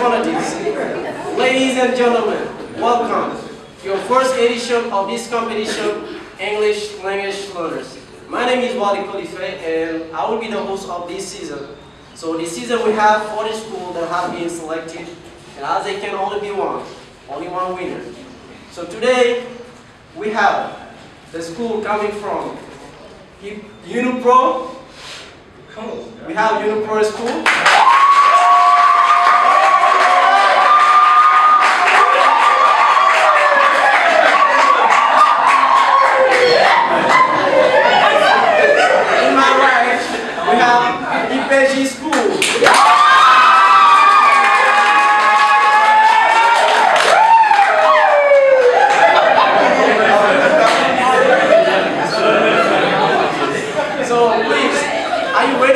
phonetics. Ladies and gentlemen, welcome to your first edition of this competition, English Language Learners. My name is Wally Khalife and I will be the host of this season. So this season we have 40 schools that have been selected, and as they can only be only one winner. So today we have the school coming from UNIPRO. We have UNIPRO school. In my right, we have IPJI school.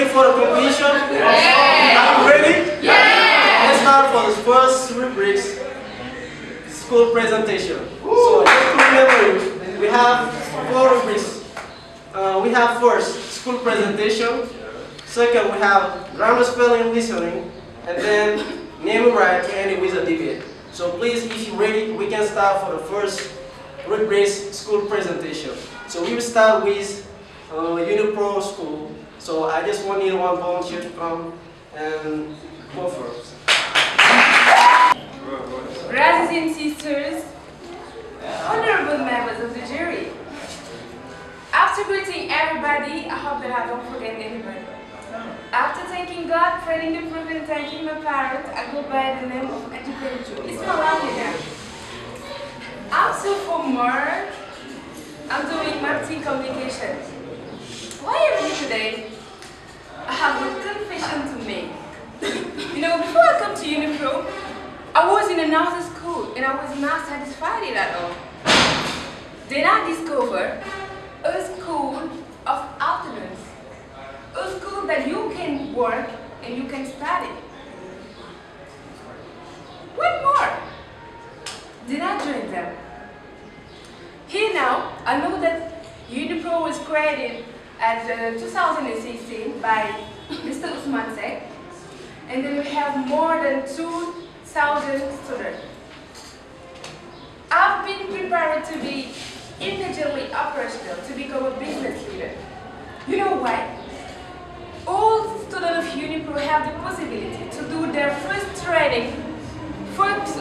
For the completion? Yeah. Are you ready? Yeah. Let's start for the first rubrics, school presentation. So just to remember, we have 4 rubrics. We have first, school presentation. Second, we have grammar, spelling, listening. And then name and write to end with a debate. So please, if you're ready, we can start for the first rubrics, school presentation. So we will start with UNIPRO school. So I just need one volunteer to come and go first. Brothers and sisters, honorable members of the jury, after greeting everybody, I hope that I don't forget anybody. After thanking God, praying the proof and thanking my parents, I go by the name of Education. It's not lovely now. I'm sophomore. I'm doing marketing communication. Why am I here today? I have a confession to make. You know, before I come to UNIPRO, I was in another school and I was not satisfied at all. Then I discovered a school of alternance. A school that you can work and you can study. What more? Then I joined them. Here now, I know that UNIPRO was created at 2016 by Mr. Usman Sek, and then we have more than 2,000 students. I've been prepared to be immediately operational to become a business leader. You know why? All students of UNIPRO have the possibility to do their first training, first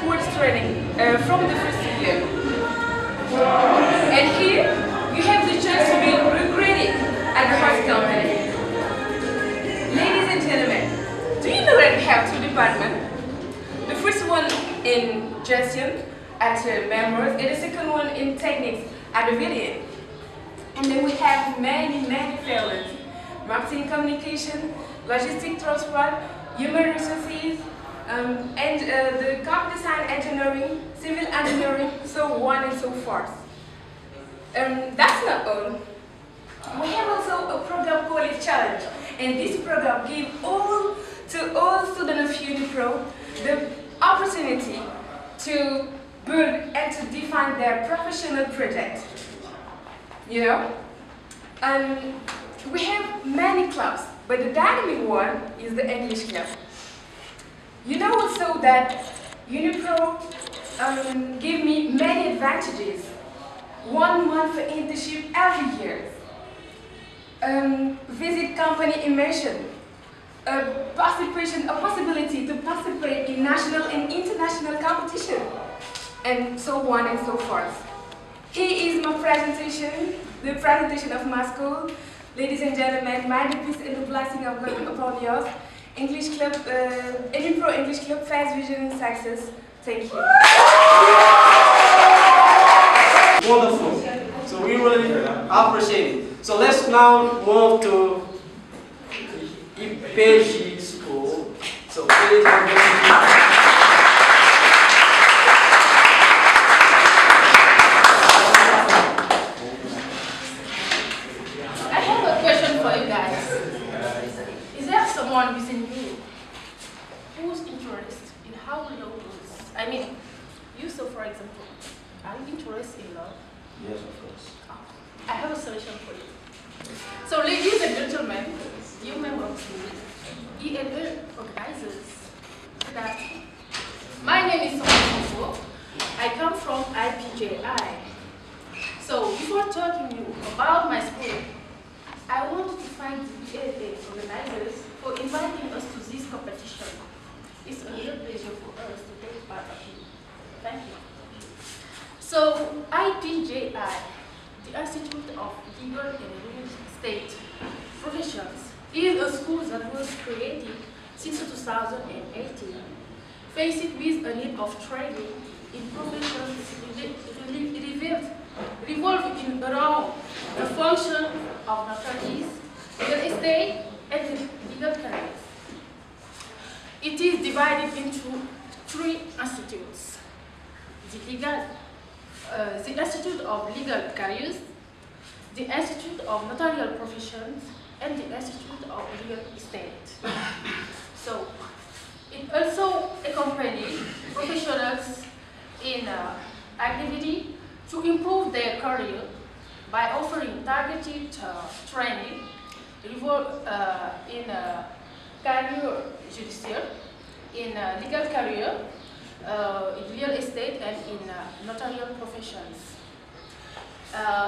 words training from the first year. And here, you have the chance to be recruited at the first company. Ladies and gentlemen, do you know that we have 2 departments? The first one in Deuxième at Members, and the second one in Techniques at the Deuxième. And then we have many fields: marketing communication, logistic transport, human resources, and the computer science engineering, civil engineering, so on and so forth. That's not all. We have also a program called Challenge, and this program gives all students of UNIPRO the opportunity to build and to define their professional project. You know, we have many clubs, but the dynamic one is the English club. You know also that UNIPRO give me many advantages. 1 month for internship every year. Visit company immersion. A possibility to participate in national and international competition. And so on and so forth. Here is my presentation, the presentation of my school. Ladies and gentlemen, may the peace and the blessing of God upon yours. English Club, UNIPRO English Club, fast vision and success. Thank you. Wonderful. So we really appreciate it. So let's now move to IPJI school. So please I have a question for you guys. Is there someone within you who's interested in how law works? I mean, you, so for example, are you interested in law? Yes, of course. Oh, I have a solution for you. So, ladies and gentlemen, you members, ELE organizes that my name is Sophie. I come from IPJI. So before talking to you about my school, I wanted to thank the BSA organizers for inviting us to this competition. It's a real pleasure for us to take part of it. Thank you. So IPJI, the Institute of Legal and Real Estate Professions, is a school that was created since 2018, faced with a need of training in professions revolving around the function of notaries, real estate, and legal careers. It is divided into 3 institutes: the Institute of Legal Careers, the Institute of Notarial Professions, and the Institute of Real Estate. So, it also accompanies professionals in activity to improve their career by offering targeted training in career judicial, in legal career, in real estate, and in notarial professions.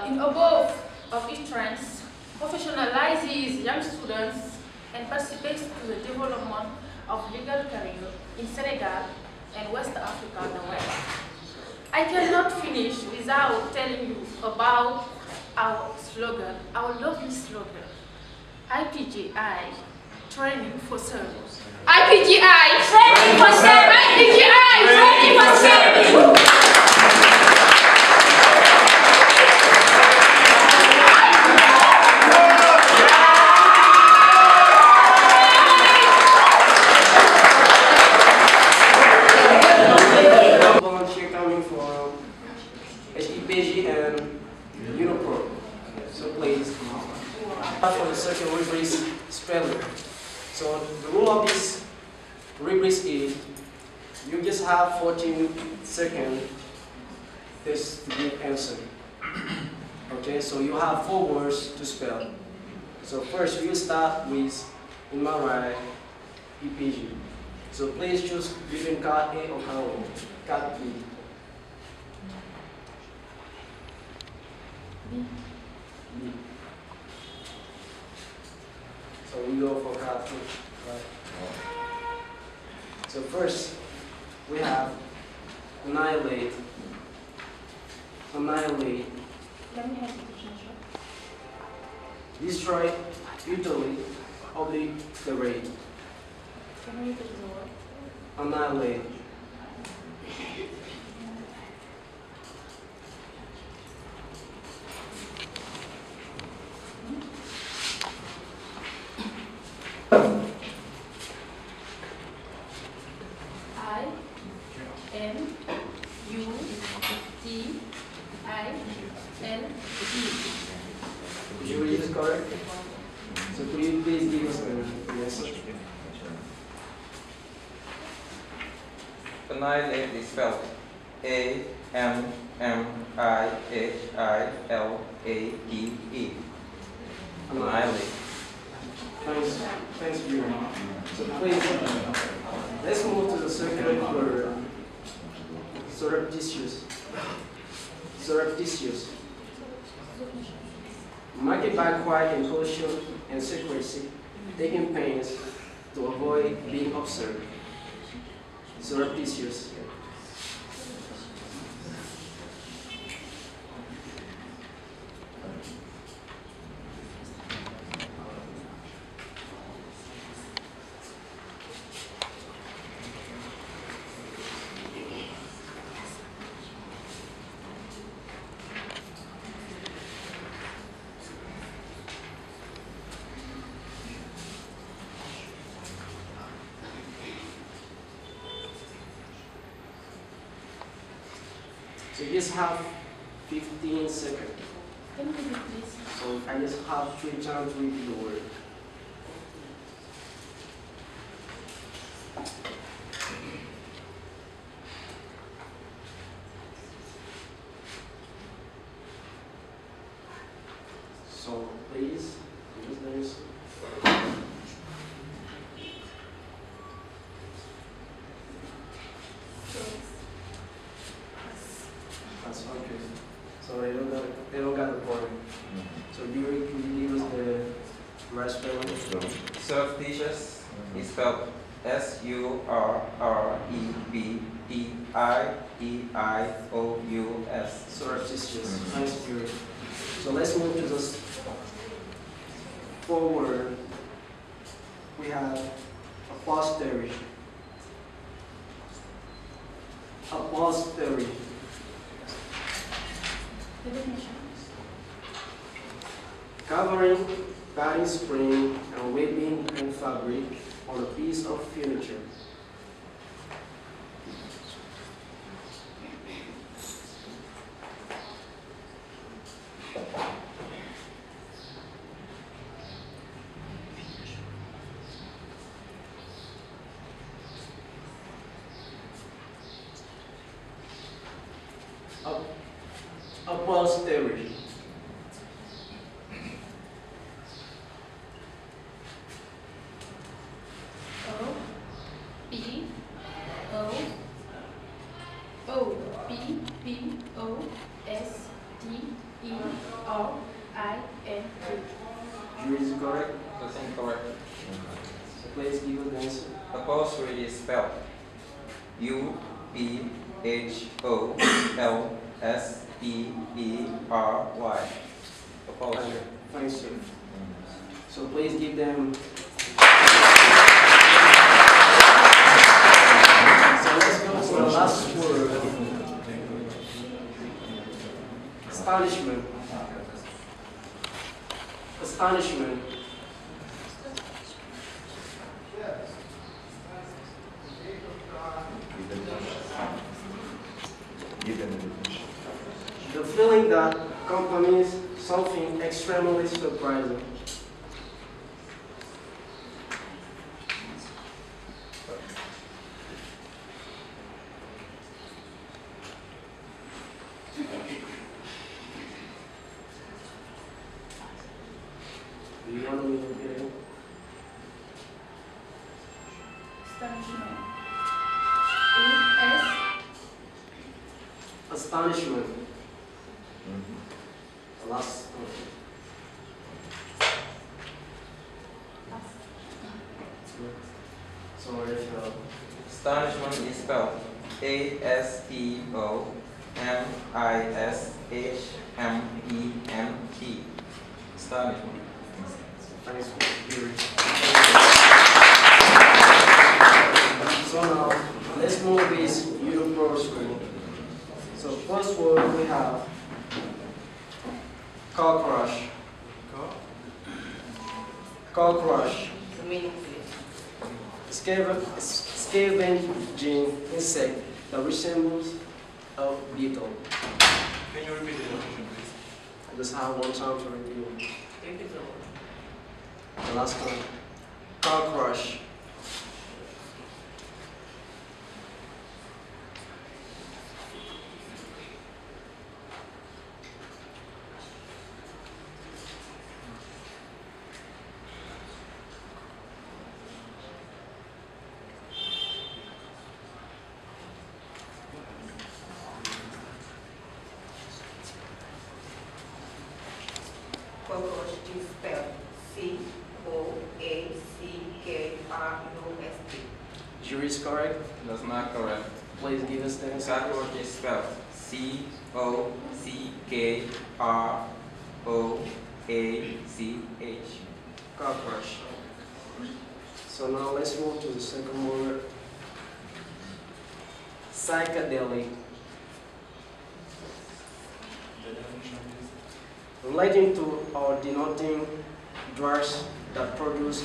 In above of each trends, professionalizes young students and participates to the development of legal career in Senegal and West Africa the West. I cannot finish without telling you about our slogan, our lovely slogan, IPJI, training for service. IPJI, training for service. IPJI, training for service. Volunteer coming from IPJI and UNIPRO. So please, for the second rubric spelling. So the rule of this rubric is you just have 14 seconds just to give answer. Okay, so you have 4 words to spell. So first we'll start with, in my right, IPJI. So please choose between card A or card B. Card B. B. So we go for card 2, right? So first, we have annihilate. Annihilate. Let me have the definition. Destroy, utterly, obliterate. Can you repeat the word? Annihilate. You read this correct? So could you please give us an answer? Annihilate is spelled A-M-M-I-H-I-L-A-T-E. Annihilate. Thanks, Junior. So please, let's move to the second word. Surreptitious. Surreptitious. Marked by quiet and caution and secrecy, taking pains to avoid being observed. Surreptitious. So you just have 15 seconds. Can you repeat, please? So I just have 3 times to repeat the word. So please, use this. Rest spelling. Surreptitious is spelled S-U-R-R-E-P-T-I-E-I-O-U-S. Surreptitious. Nice, Yuri. So let's move to this forward. We have upholstery. Upholstery. The definition. Covering, padding spring, and weaving in fabric on a piece of furniture. Upholstery. Jury is correct. That's incorrect. So please give us the answer. Upholstery is spelled U-P-H-O-L-S-T-E-R-Y. Upholstery. Thanks, sir. So please give them. So let's go to the last word. Astonishment. Astonishment. The feeling that accompanies something extremely surprising. Do you want me to repeat it? Astonishment. Astonishment. The last one. So if Astonishment is spelled A-S-T-O-M-I-S-H-M-E-N-T. Astonishment. thanks for hearing. So now let's move this UNIPRO school. So first word we have cockroach. Cockroach. Scavenging insect that resembles a beetle. Can you repeat the definition, please? I just have one time to review. The last one. Cockroach. Cockroach is spelled C-O-A-C-K-R-O-S-T. Jury is correct. That's not correct. Please give us the answer. Cockroach is spelled C-O-C-K-R-O-A-C-H. Cockroach. So now let's move to the second word. Psychedelic. The definition, please. Relating to or denoting drugs that produce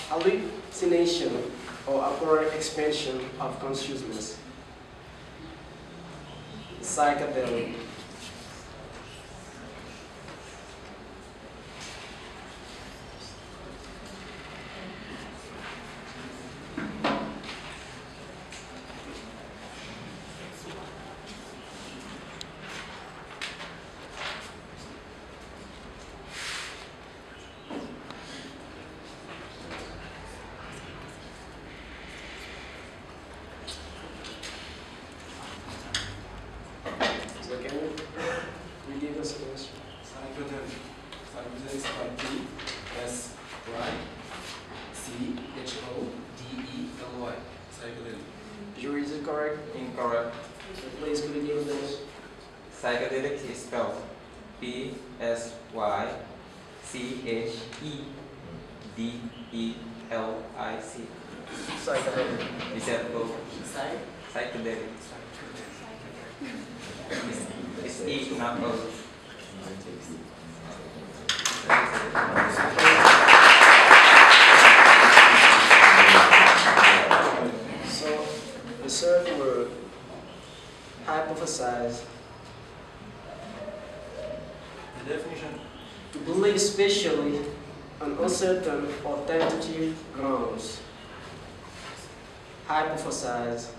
hallucination or apparent expansion of consciousness. Psychedelic. So can you give us an answer? Psychedelic. Psychedelic is spelled Psychedelic. Psychedelic. Jury, is it correct? Incorrect. So please, could you give us the answer? Psychedelic is spelled P-S-Y-C-H-E-D-E-L-I-C. Psychedelic. Is that both? Psychedelic. Psychedelic. It's E, not O. So the third word, hypothesize. The definition. To believe especially on uncertain or tentative grounds. Hypothesize.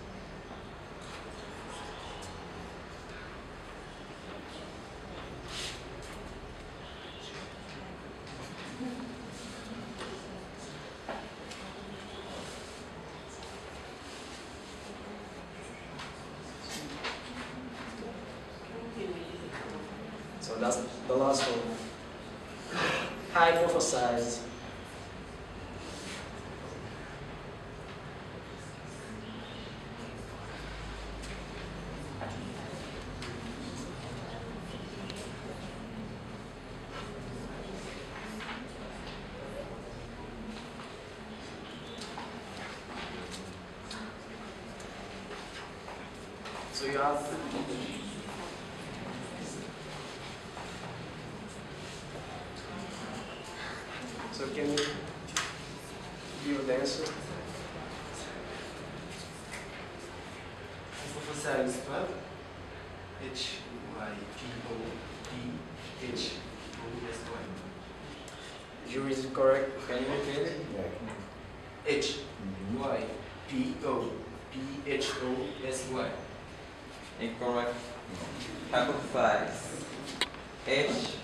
So that's the last one. Hypothesize. So you have so can you give the answer? Hypothesize is spelled Hypothesy. Jury, is it correct? Can you repeat it? Hypothesy. Incorrect. Hypothesize. Hypothesize.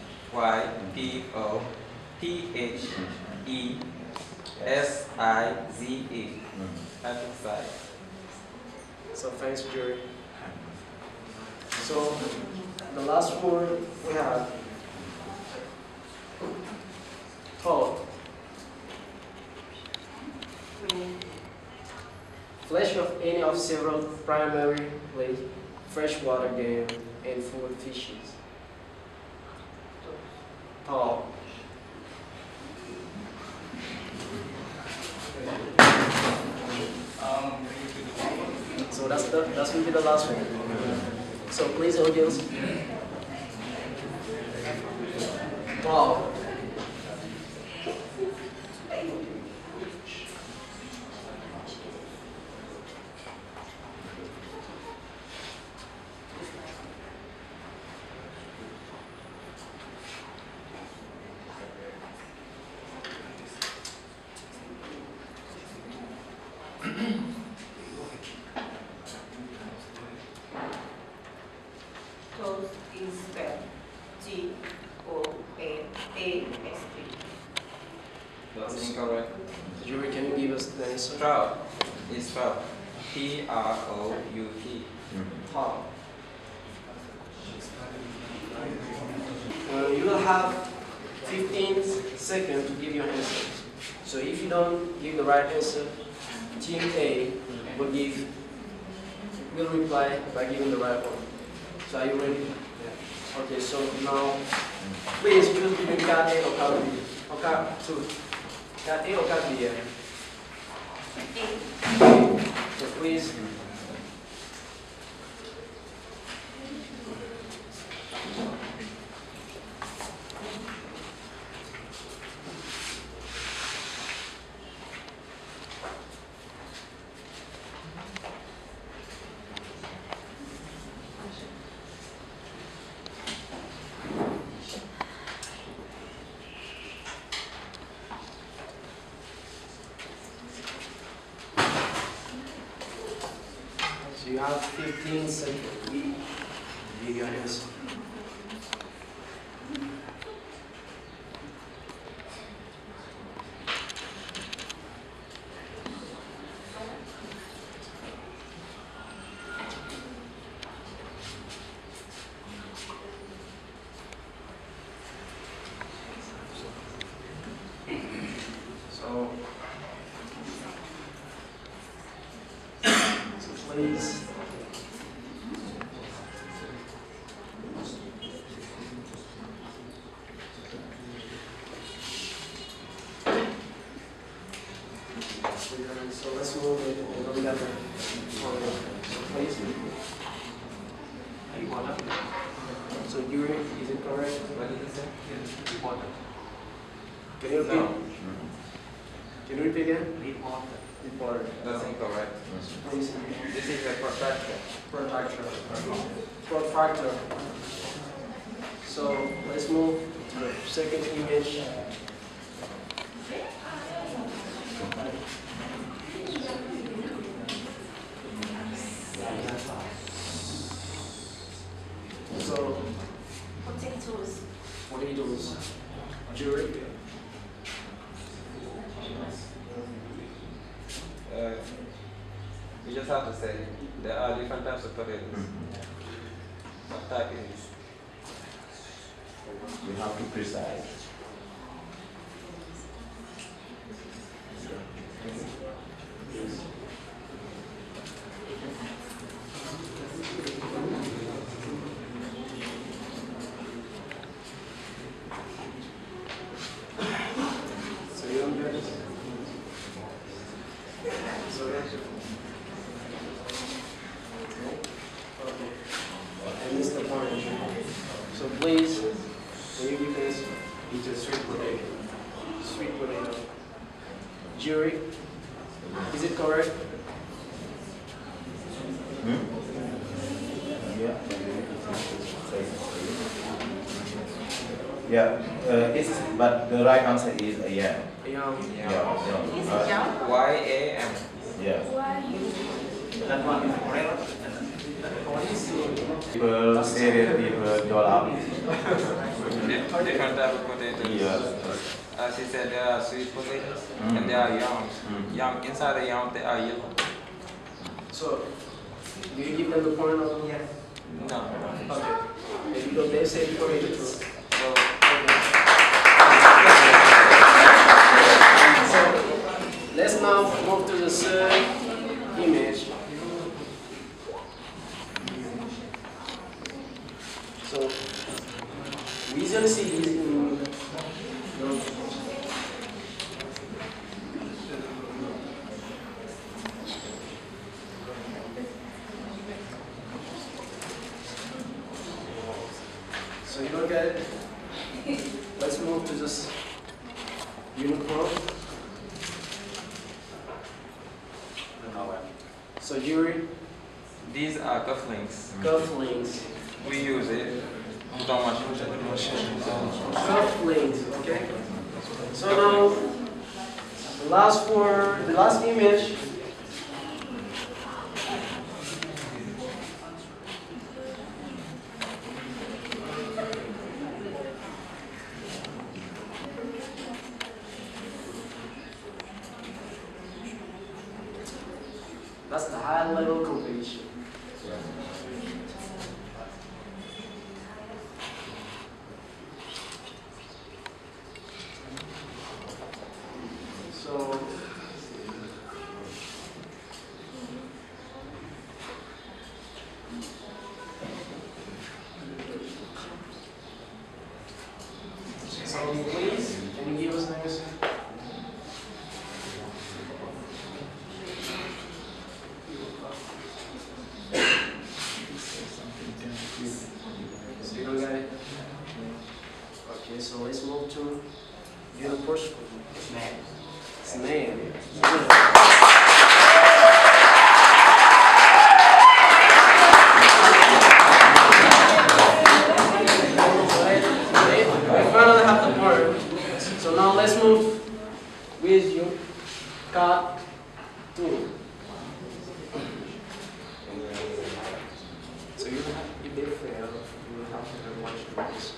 Hypothesize. So thanks, jury. So the last word we have thought. Flesh of any of several primarily freshwater game and food fishes. Thought. So that's will be the last one. So please, audience. Wow. Toast is spelled G-O-L-A-S-T. That's incorrect. Jury, can you give us the answer? Trout is spelled T-R-O-U-T. Thought. You will have 15 seconds to give your answer. So if you don't give the right answer, Team A will reply by giving the right one. So are you ready? Yeah. Okay, so now please choose between card A or card B. Or card 2. Card A or card B? Yeah. So please. So you have 15 seconds to give your answer. please. So let's move it together. So please. So Yuri, is it correct? What did you say? Can you repeat? No. Can you repeat again? Reporter. That's incorrect. Please. This is a protractor. Protractor. Protractor. So let's move to the second image. So Potatoes. potatoes. Jury. You just have to say there are different types of potatoes. What type is this? You have to precise. So you don't get it? So that's it. Okay. I missed the point. So please, can you give us It's a sweet potato. sweet potato? Jury, is it correct? Yeah, it's, but the right answer is a yeah. Yeah. Yeah. Y-A-M. Yeah. That one is correct. People say that people doll out. Different type of potatoes. Yeah. As he said, there are sweet potatoes and there are yams. Yam, inside the yam, they are yellow. So, do you give them the point or yes? No. Okay. And because they say potato too. So, So, let's now move to the third image. So, we usually see these in so you don't get it? Let's move to this UNIPRO. So Yuri, these are cufflinks. cufflinks. We use it. Don't much. Cufflinks, okay? So now, the last image. That's the high level competition. So, please, can you give us an answer? So you don't get it? Okay, so let's move to UNIPRO. Snail. We finally have the word. So now let's move with you. Cut two. So you have, if they fail, you will have to watch this.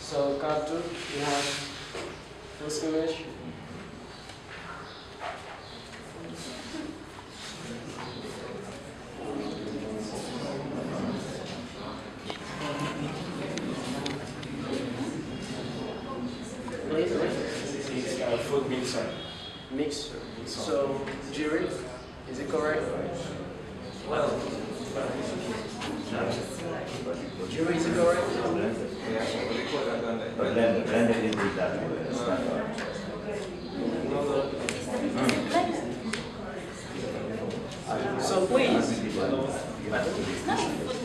So cut two, you have first image. Please, It's a food mixer. mixer. So, jury, is it correct? Jury, is it correct? Yeah, what they call that blender. Blender is that way. It's not So please.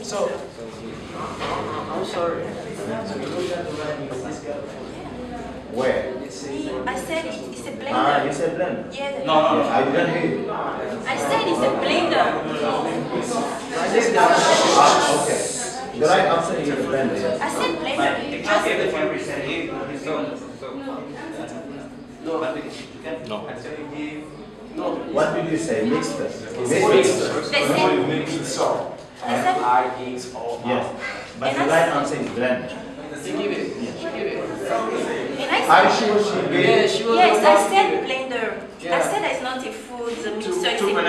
So, I'm sorry. Where? I said it's a blender. Ah, you said blender? Yeah. No, I didn't hear you. I said it's a blender. Okay. The right answer is blender, yes. I said blender. You just No. What did you say? Mixer. they said Yes. But the right answer is blender. She give it. and I Are said, you sure she gave? Yeah, she was. yes, I said blender. Yeah. I said it's not a food mixer, it's a blender.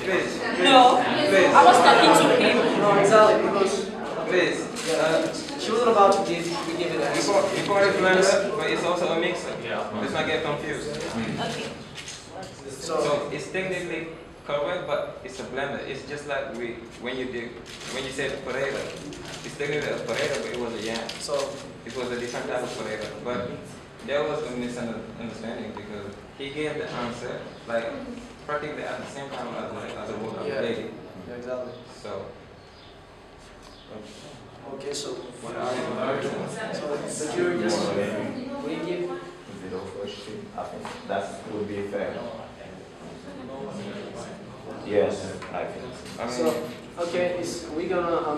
Please. No, I was talking to him. No, exactly, because Please. she wasn't about to give it an answer. You call it blender, but it's also a mixer. Let's not get confused. Okay. So it's technically correct, but it's a blender. It's just like when you said potato. It's technically a potato, but it was a yam. So, It was a different type of potato. But there was a misunderstanding because he gave the answer like practically at the same time as the Yeah. lady. yeah, exactly. So Okay, so, what are you arguing? so the jury just, we give, Zero question. I think that would be fair. Yes, I think. I mean, so, okay, we gonna,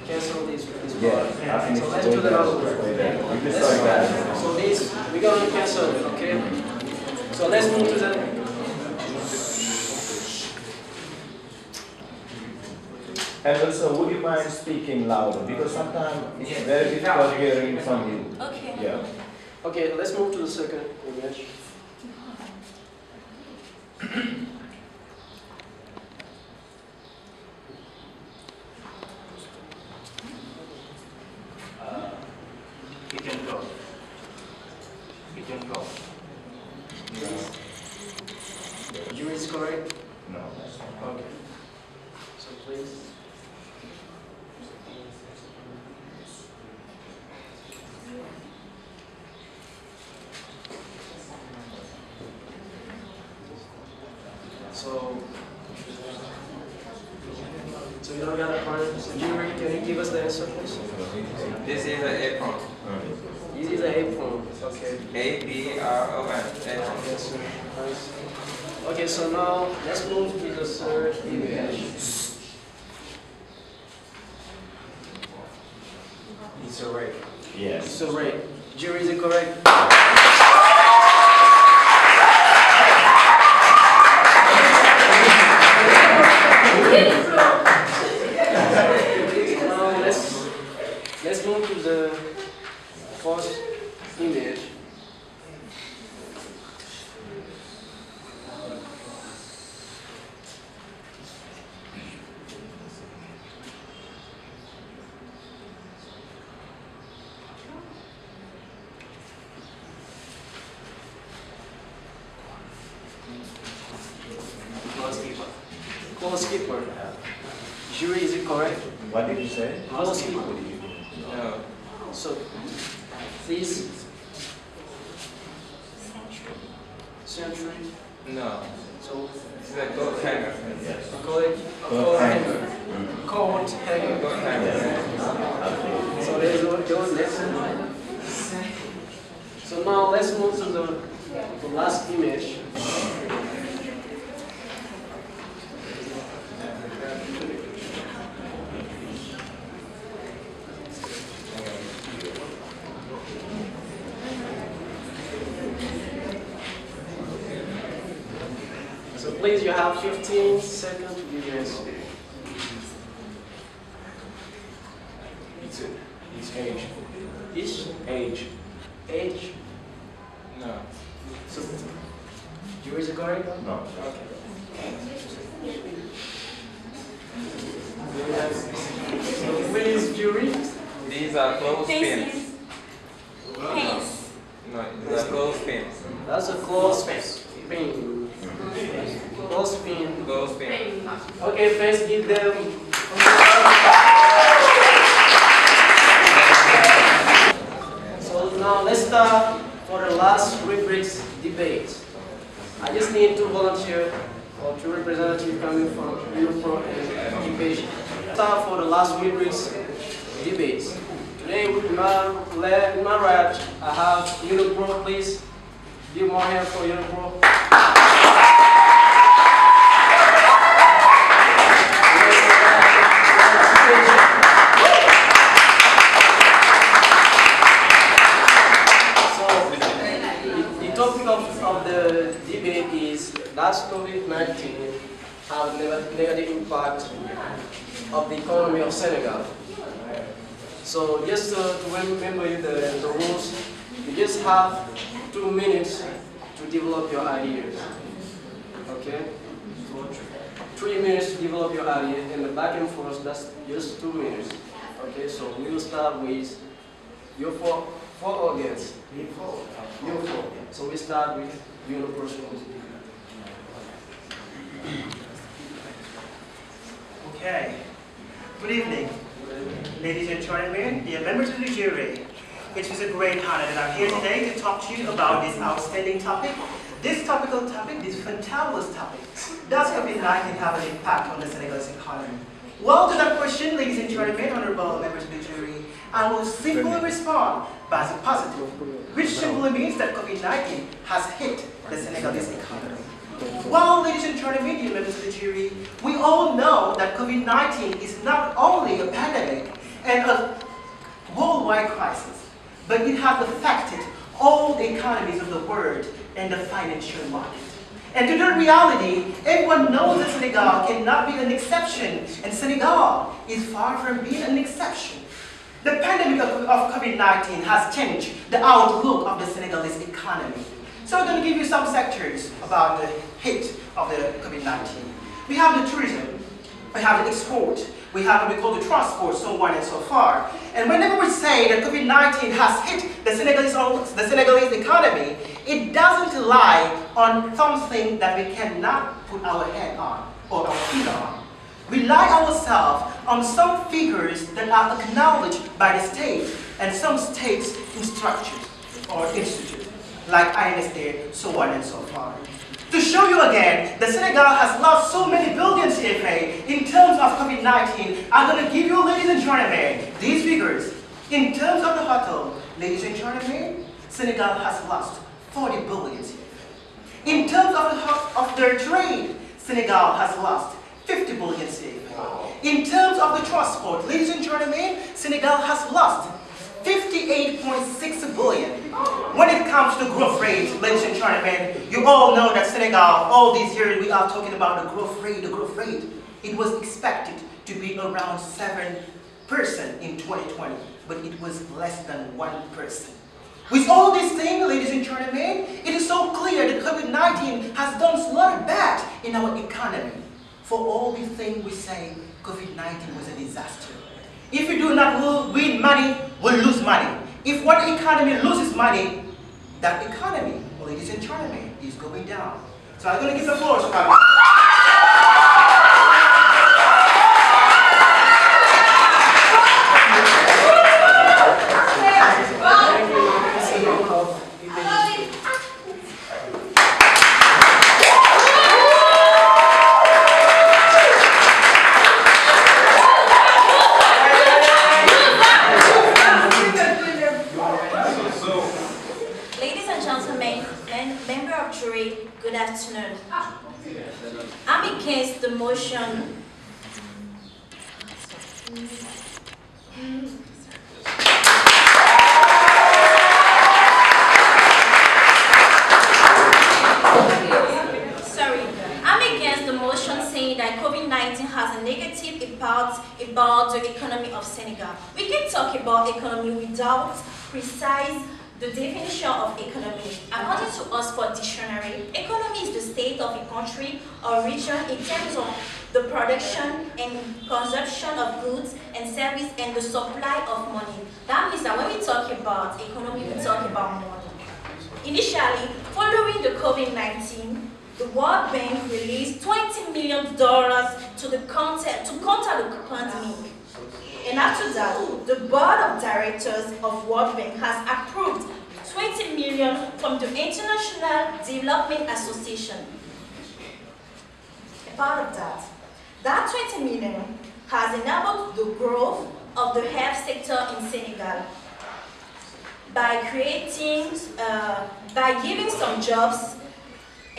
cancel this part. Yeah, I think So it's let's do the other one. You can start that. So this, we're gonna cancel it, okay? So let's move to the, And also, would you mind speaking louder? Because sometimes it's very difficult hearing from you. Okay. Yeah. okay, let's move to the second image. Kitchen floor. Jury is correct? No. Okay. So please. So you don't got a point. So jury, can you give us the answer, please? this is an apron. This is an apron. Okay. A-P-R-O-N. Apron. Yes, sir. Nice. Okay, so now let's move to the third image. It's a ray. Yes. It's a ray. Jury, is it correct? Now let's move to the first image. Close keeper. Jury, is it correct? What did you say? Close keeper. No. So, this century. No. So, This is a goat hanger. Yes. call it a coat hanger. Coat hanger. Goat hanger. So there's those lessons. So now let's move to the last image. So please, you have 15 seconds to give your answer. It's age. Each Age. age. No. So, jury, is it correct? No. Okay. So please, jury. These are clothespins. Pins. No, these are clothespins. That's a close. Spain. Go Spain. Go Spain. Okay, first give them. So now let's start for the last rubrics debate. I just need two volunteers or two representatives coming from UNIPRO and IPJI. Start for the last rubrics debates. Today with my right, I have UNIPRO. Please give more hands for UNIPRO. Of the debate is, does COVID-19 have a negative impact of the economy of Senegal? So just to remember you the rules, you just have 2 minutes to develop your ideas. Okay? So 3 minutes to develop your idea, and the back and forth, that's just 2 minutes. Okay, so we will start with your four audience. You four. So we start with UNIPRO. Okay. Good evening, ladies and gentlemen, dear members of the jury. It is a great honor that I'm here today to talk to you about this outstanding topic. This topical topic, this fantabulous topic. Does COVID-19 have an impact on the Senegalese economy? Well, to that question, ladies and gentlemen, honorable members of the jury, I will simply respond by the positive, which simply means that COVID-19 has hit the Senegalese economy. Well, ladies and gentlemen, dear members of the jury, we all know that COVID-19 is not only a pandemic and a worldwide crisis, but it has affected all the economies of the world and the financial market. And to the reality, everyone knows that Senegal cannot be an exception, and Senegal is far from being an exception. The pandemic of COVID-19 has changed the outlook of the Senegalese economy. So I'm going to give you some sectors about the hit of the COVID-19. We have the tourism, we have the export, we have what we call the transport, so on and so forth. And whenever we say that COVID-19 has hit the Senegalese economy, it doesn't lie on something that we cannot put our head on or our feet on. We lie ourselves on some figures that are acknowledged by the state and some states in structures or institutes, like INSA, so on and so forth. To show you again that Senegal has lost so many billion CFA in terms of COVID-19, I'm going to give you, ladies and gentlemen, these figures. In terms of the hotel, ladies and gentlemen, Senegal has lost 40 billion CFA. In terms of their trade, Senegal has lost 50 billion CFA. In terms of the transport, ladies and gentlemen, Senegal has lost 58.6 billion. When it comes to growth rate, ladies and gentlemen, you all know that Senegal, all these years we are talking about the growth rate. It was expected to be around 7% in 2020, but it was less than 1%. With all these things, ladies and gentlemen, it is so clear that COVID-19 has done a lot of bad in our economy. For all these things we say, COVID-19 was a disaster. If we do not win money, we'll lose money. If one economy loses money, that economy, ladies and gentlemen, is going down. So I'm going to give the floor to Fabi. Good afternoon. I'm against the motion. I'm against the motion saying that COVID-19 has a negative impact about the economy of Senegal. We can talk about economy without precise the definition of economy. According to Oxford Dictionary, economy is the state of a country or region in terms of the production and consumption of goods and service and the supply of money. That means that when we talk about economy, we talk about money. Initially, Following the COVID-19, the World Bank released $20 million to counter the pandemic. And after that, the board of directors of World Bank has approved $20 million from the International Development Association. A part of that $20 million has enabled the growth of the health sector in Senegal by giving some jobs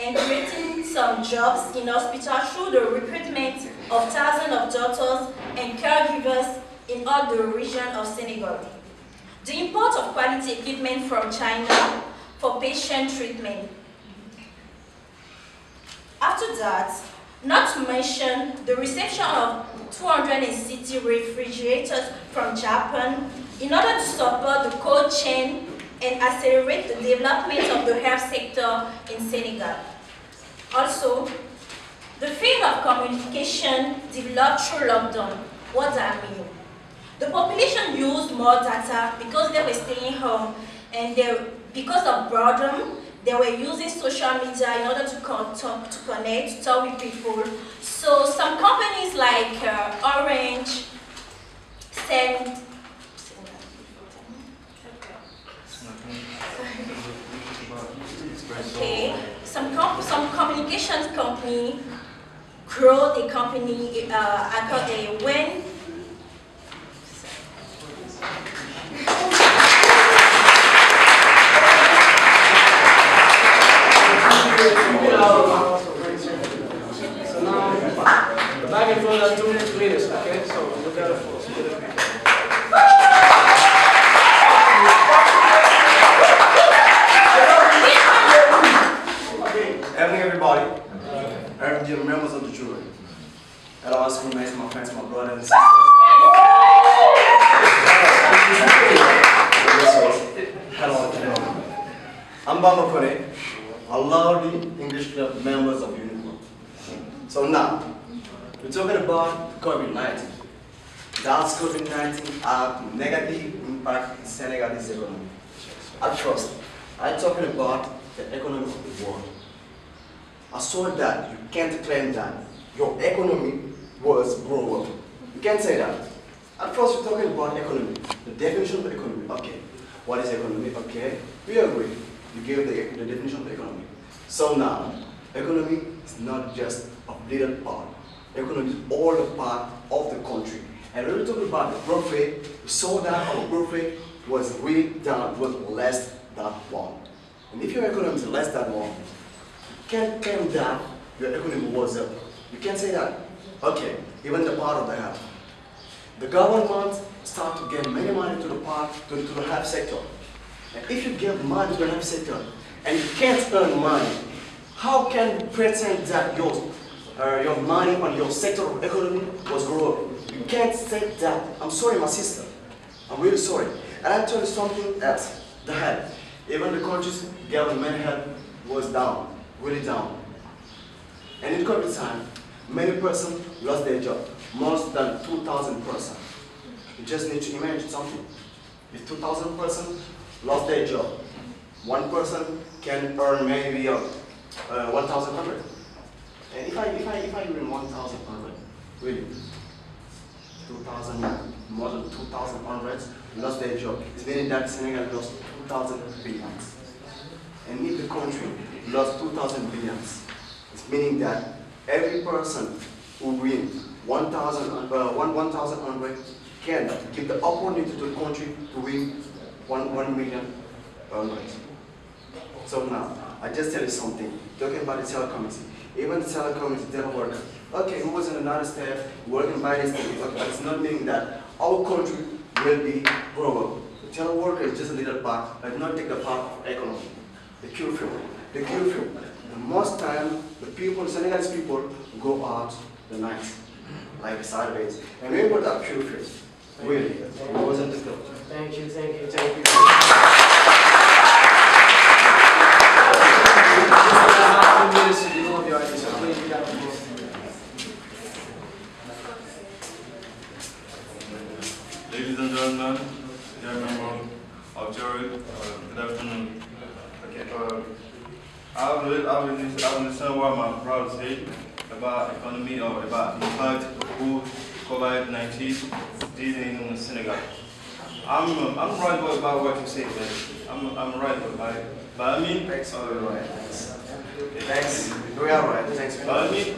and creating some jobs in hospitals through the recruitment of thousands of doctors and caregivers in all the region of Senegal. The import of quality equipment from China for patient treatment. After that, not to mention the reception of 260 refrigerators from Japan in order to support the cold chain and accelerate the development of the health sector in Senegal. Also, the field of communication developed through lockdown. What does that mean? The population used more data because they were staying home, and because of boredom, they were using social media in order to connect, to talk with people. So some companies like Orange, send. Okay, some communications company grow the company when. So now, back and forth are 2 minutes, okay? So look at it. Evening, everybody. Evening, dear members of the jury. Hello, our schoolmates, my friends, my brothers and sisters. Hello, gentlemen. I'm Bamba Kone. I love the English club members of UNIPRO. So now, we're talking about COVID-19. Does COVID-19 have negative impact in Senegalese economy? At first, I'm talking about the economy of the world. I saw that you can't claim that your economy was growing. You can't say that. At first, we're talking about economy, the definition of economy. Okay, what is economy? Okay, we agree. You gave the definition of economy. So now, economy is not just a little part. Economy is all the part of the country. And when we talk about the growth rate, we saw that our growth rate was really down, was less than 1. And if your economy is less than 1, you can't claim that your economy was up. You can't say that. Okay, even the part of the health. The government start to give many money to the health sector. And if you give money to the health sector and you can't earn money, how can you pretend that your money on your sector of economy was growing? You can't say that. I'm sorry, my sister. I'm really sorry. And I'll tell you something else. The health. Even the country's government health was down, really down. And in COVID time, many persons lost their job, more than 2,000 persons. You just need to imagine something. If 2,000 persons lost their job, one person can earn maybe 1,100. And if I earn 1,100, really, 2,000, more than 2,100 lost their job. It's meaning that Senegal lost 2,000 billions. And if the country lost 2,000 billions, it's meaning that every person who wins 1,100 can give the opportunity to the country to win 1 million earners. So now, I just tell you something, talking about the telecommunity. Even the telecommunity teleworker. Okay, who was in another state, working by this thing, but it's not meaning that our country will be growing. The teleworker is just a little part, but not take the part of economy. The curfew. The curfew. The most time, the people, Senegalese people, go out the night, like Saturdays. And remember that curfew. Really, it wasn't the club. Thank you, thank you, thank you. Ladies and gentlemen, dear members of jury, good afternoon. Okay, I will understand what my brother said about economy or about the impact of COVID-19 in Senegal. I'm right about what you said, man. I'm right about it. But I mean, thanks. Thanks. We are right. Thanks. But I mean,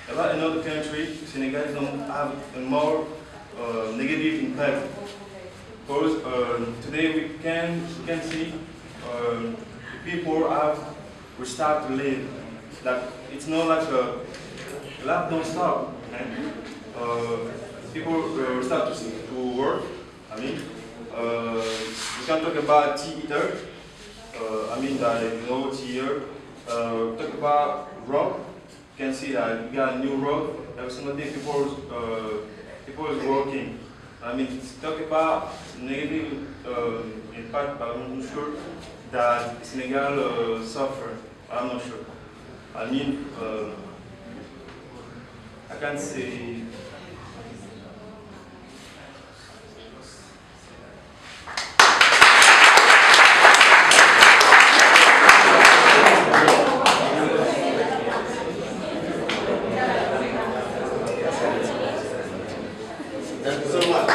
about another country, Senegal don't have a more negative impact. Because today we can see people have restart to live. Like it's not like a life don't stop. People start to work. I mean, we can talk about tea eater. I mean that tea here. Talk about road. You can see that we got a new road. Every single day people is working. I mean, talk about negative impact, but I'm not sure that Senegal suffer. I'm not sure. I mean, I can't say.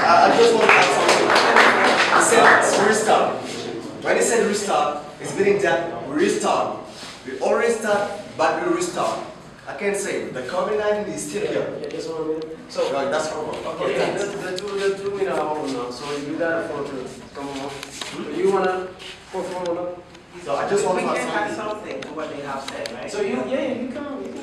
I just want to add something. He said restart. When he said restart, it's meaning that we restart. We already start, but we restart. I can say the COVID-19 is still here. Yeah, just 1 minute. So that's problem. Okay, the 2 minute hour now. So you got it for come on. You wanna perform or So I just want to add something to what they have said, right? So you come. You come to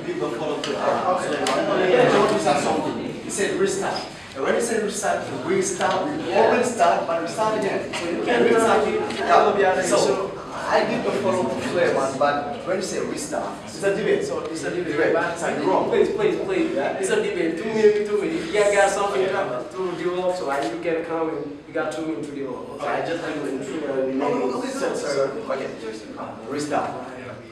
give the follow-up. Yeah, I want to say something. He said restart. And when he said restart, we start, we already start, but we start again. So you can restart it. So I did the follow-up clear one, but when you say restart, it's a debate. So it's a debate. It's wrong. Please. It's a debate. 2 minutes, 2 minutes. You got something to develop, so you can come and you got 2 minutes to develop. Okay, I just do okay. Restart.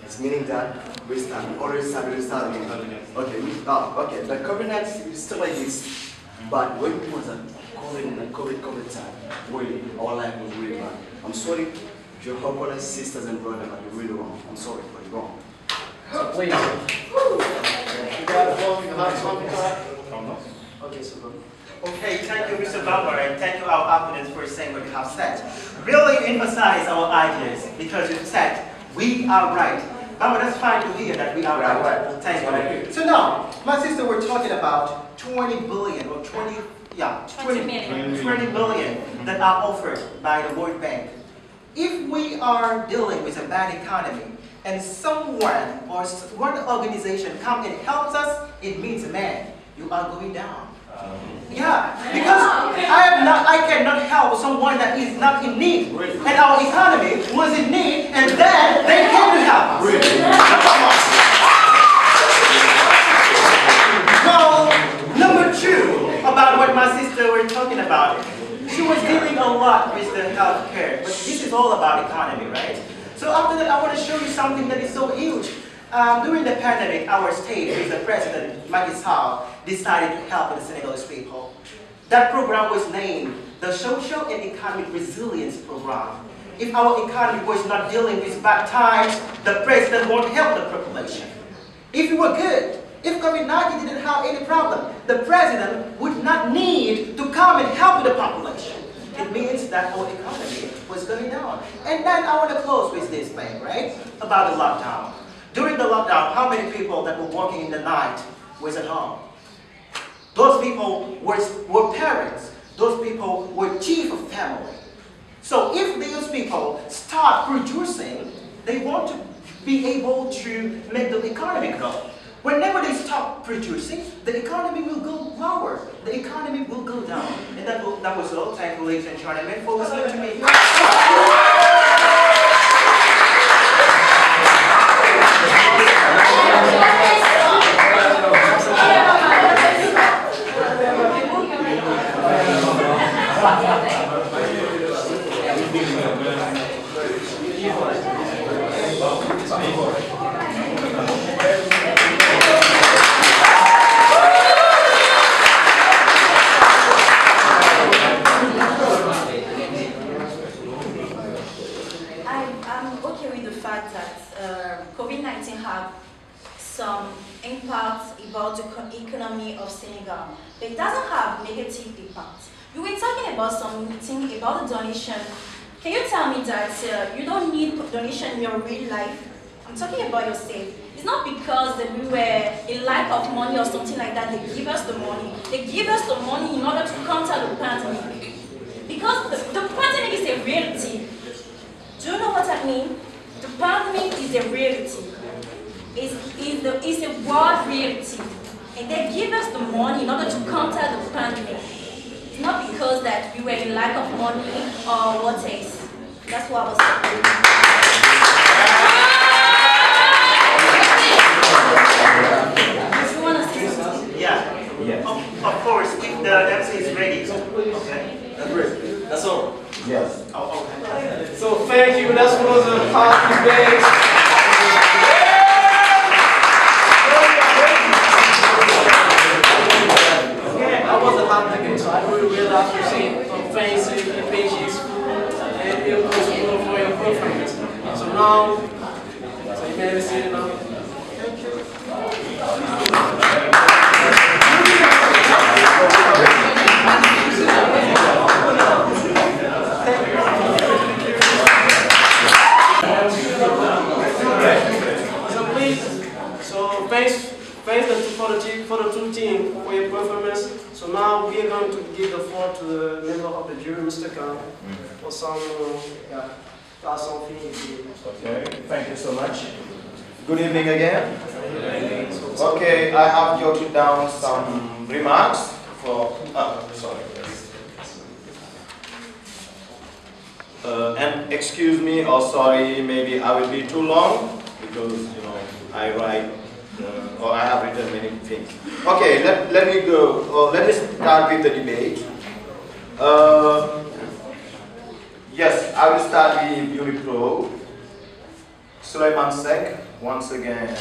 It's meaning that restart. We already started, restart again. Okay, okay. The COVID-19 is still like this. But when it was a COVID time, really, our life was really bad. I'm sorry to your brothers, sisters, and brothers, but you're really wrong. I'm sorry, but you're wrong. So please. You got a phone, you have something? Okay, so go. Okay, thank you, Mr. Bamba, and thank you, our opponents, for saying what you have said. Really emphasize our ideas, because you said we are right. Bamba, that's fine to hear that we are right. Thank you. So now, my sister, we're talking about 20 billion or 20 billion that are offered by the World Bank. If we are dealing with a bad economy and someone or one organization comes and helps us, it means, man, you are going down. Yeah, because I cannot help someone that is not in need. And our economy was in need, and then they came to help us. Now, number 2, about what my sister was talking about. She was dealing a lot with the health care, but this is all about economy, right? So after that, I want to show you something that is so huge. During the pandemic, our state, with the president, Macky Sall, decided to help the Senegalese people. That program was named the Social and Economic Resilience Program. If our economy was not dealing with bad times, the president won't help the population. If it were good, if COVID-19 didn't have any problem, the president would not need to come and help the population. It means that our economy was going down. And then I want to close with this thing, right? About the lockdown. During the lockdown, how many people that were working in the night was at home? Those people were parents. Those people were chief of family. So if those people start producing, they want to be able to make the economy grow. Whenever they stop producing, the economy will go lower. The economy will go down. And that was all. Thank you, ladies and gentlemen, for listening to me. I'm okay with the but it doesn't have negative impact. You were talking about something about the donation. Can you tell me that you don't need donation in your real life? I'm talking about yourself. It's not because that we were in lack of money or something like that, they give us the money. They give us the money in order to counter the pandemic. Because the pandemic is a reality. Do you know what I mean? The pandemic is a reality. It's a world reality. And they give us the money in order to counter the pandemic. It's not because that we were in lack of money or what else. That's what I was saying. Yeah. Of course, if the MC is ready. Okay. That's great. That's all. Yes. Oh, okay. So thank you. That's one of the party bags. I was a hot ticket, so I really appreciate thanks to IPJI school and IPJI school for your performance. So now, so you may have seen it now. So please, thanks for the two team for your performance. So now we are going to give the floor to the member of the jury, Mr. Khan, for some something. Okay, thank you so much. Good evening again. Okay, I have jotted down some remarks for. Sorry. And excuse me or sorry, maybe I will be too long because I write or I have written many things. Okay, let me go. Let me start with the debate. Yes, I will start with UNIPRO. Sulaiman Sek, once again,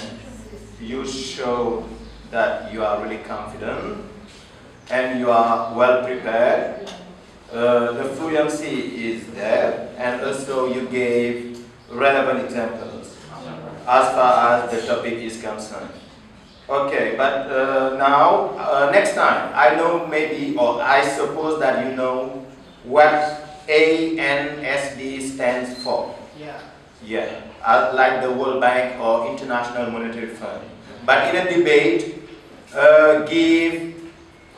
you show that you are really confident and you are well prepared. The fluency is there, and also you gave relevant examples as far as the topic is concerned. Okay, but now, next time, I know maybe, or I suppose that you know what ANSD stands for. Yeah. Yeah, like the World Bank or International Monetary Fund. But in a debate, give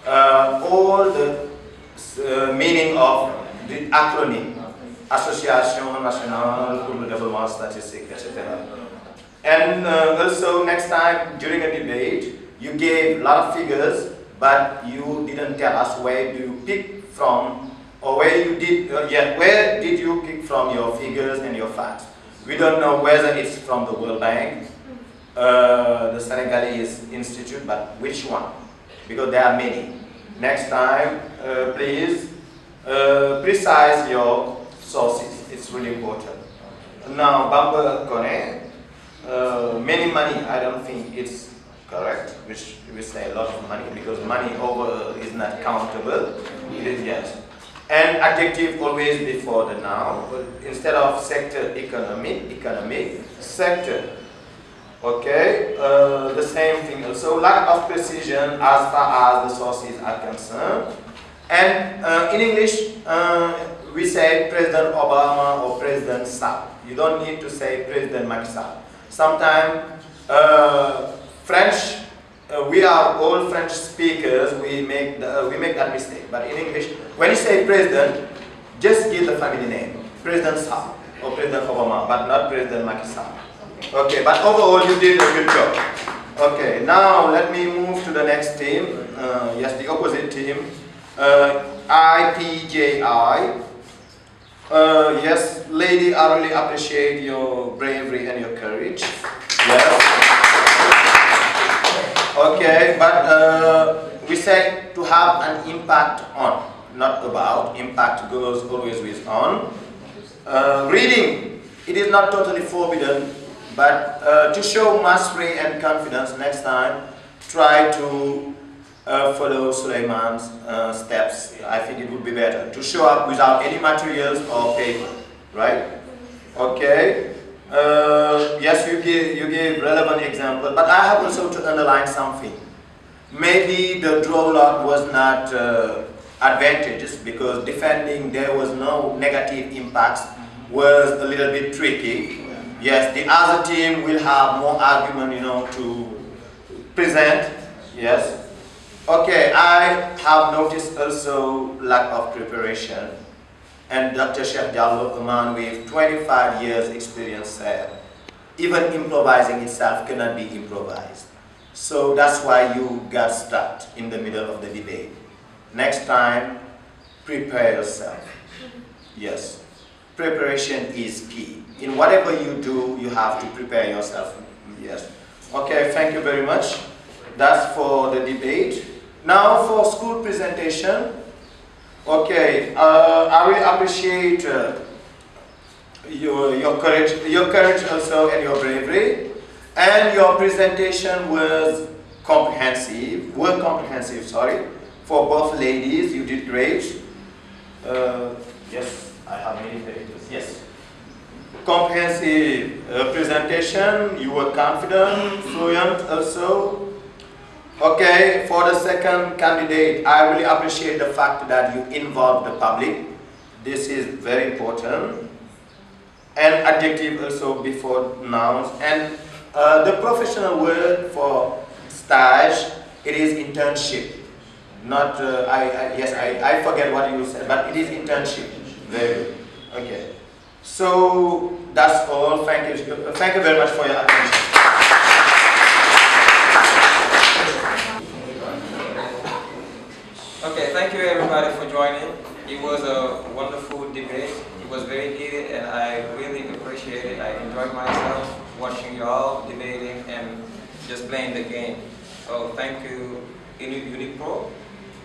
all the meaning of the acronym, Association Nationale pour le Développement Statistique, etc. And also next time during a debate, you gave a lot of figures, but you didn't tell us where do you pick from, or where you did, where did you pick from your figures and your facts. We don't know whether it's from the World Bank, the Senegalese Institute, but which one? Because there are many. Next time, please precise your sources. It's really important. Now, Bamba Kone, many money, I don't think it's correct, which we say a lot of money, because money over is not countable. It is yes. And adjective always before the noun. Instead of sector economic, sector. Okay, the same thing also. Lack of precision as far as the sources are concerned. And in English, we say President Obama or President Sall. You don't need to say President Macky Sall. Sometimes French, we are all French speakers. We make that mistake. But in English, when you say President, just give the family name, President Sall or President Obama, but not President Macky Sall. Okay, but overall you did a good job. Okay, now let me move to the next team. Yes, the opposite team, IPJI. Yes, lady, I really appreciate your bravery and your courage. Yes. Okay, but we say to have an impact on, not about. Impact goes always with on. Reading, it is not totally forbidden, but to show mastery and confidence next time, try to follow Sulaiman's steps. I think it would be better to show up without any materials or paper, right? Okay. Yes, you gave relevant example, but I have also to underline something. maybe the draw lot was not advantageous because defending there was no negative impacts was a little bit tricky. Yes, the other team will have more argument, to present. Yes. Okay, I have noticed also lack of preparation. And Dr. Sheikh Diallo, a man with 25 years experience, said, even improvising itself cannot be improvised. So that's why you got stuck in the middle of the debate. Next time, prepare yourself. Yes, preparation is key. In whatever you do, you have to prepare yourself. Yes. Okay, thank you very much. That's for the debate. Now for school presentation. Okay, I will appreciate your courage also and your bravery. And your presentation was comprehensive. For both ladies, you did great. Yes, I have many papers. Yes. Comprehensive presentation. You were confident, fluent also. Okay, for the second candidate, I really appreciate the fact that you involved the public. This is very important. And adjective also before nouns. And the professional word for stage, it is internship. Not, I forget what you said, but it is internship. Very good. Okay. So that's all. Thank you very much for your attention. Okay, thank you everybody for joining. It was a wonderful debate. It was very heated and I really appreciate it. I enjoyed myself watching you all debating and just playing the game. So thank you UNIPRO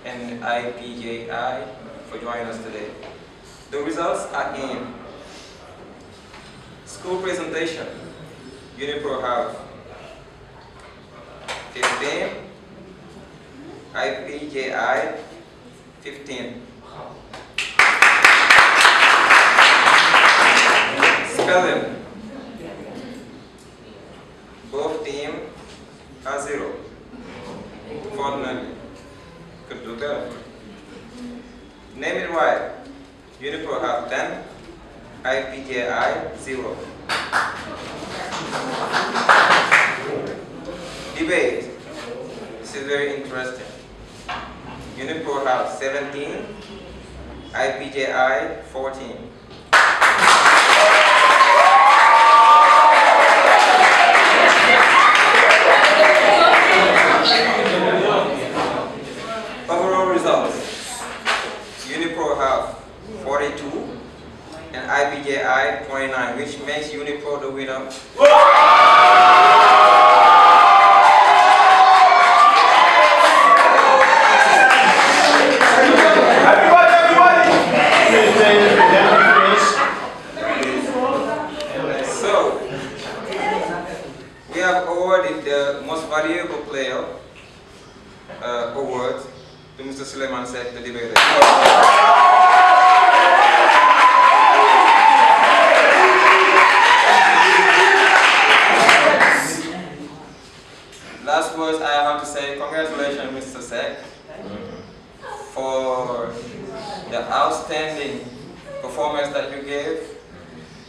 and IPJI for joining us today. The results are in. School presentation. UNIPRO have 15. IPJI 15. Spelling. Both teams are 0. Fortnite could do better. Name it right. UNIPRO have 10. IPJI 0. Debate. This is very interesting. UNIPRO have 17, IPJI 14. Overall results. UNIPRO have 42 and IPJI 29, which makes UNIPRO the winner. So, we have awarded the most valuable player award to Mr. Suleiman Sek, the debater. Last words I have to say, congratulations Mr. Sek for the outstanding performance that you gave.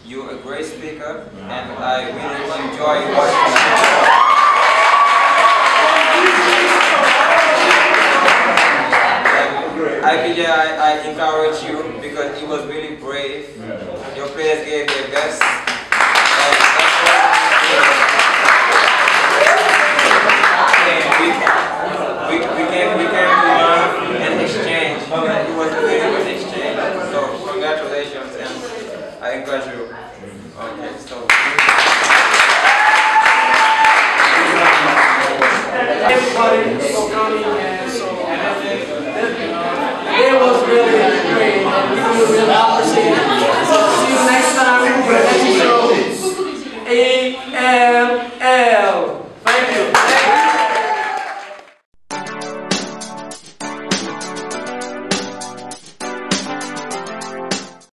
You're a great speaker and I really enjoy watching you. IPJ, I encourage you because it was really brave. Your players gave their best. We came to learn and exchange. It was a very good exchange. So congratulations and I encourage you. Okay, so everybody for coming and so it was really great and we really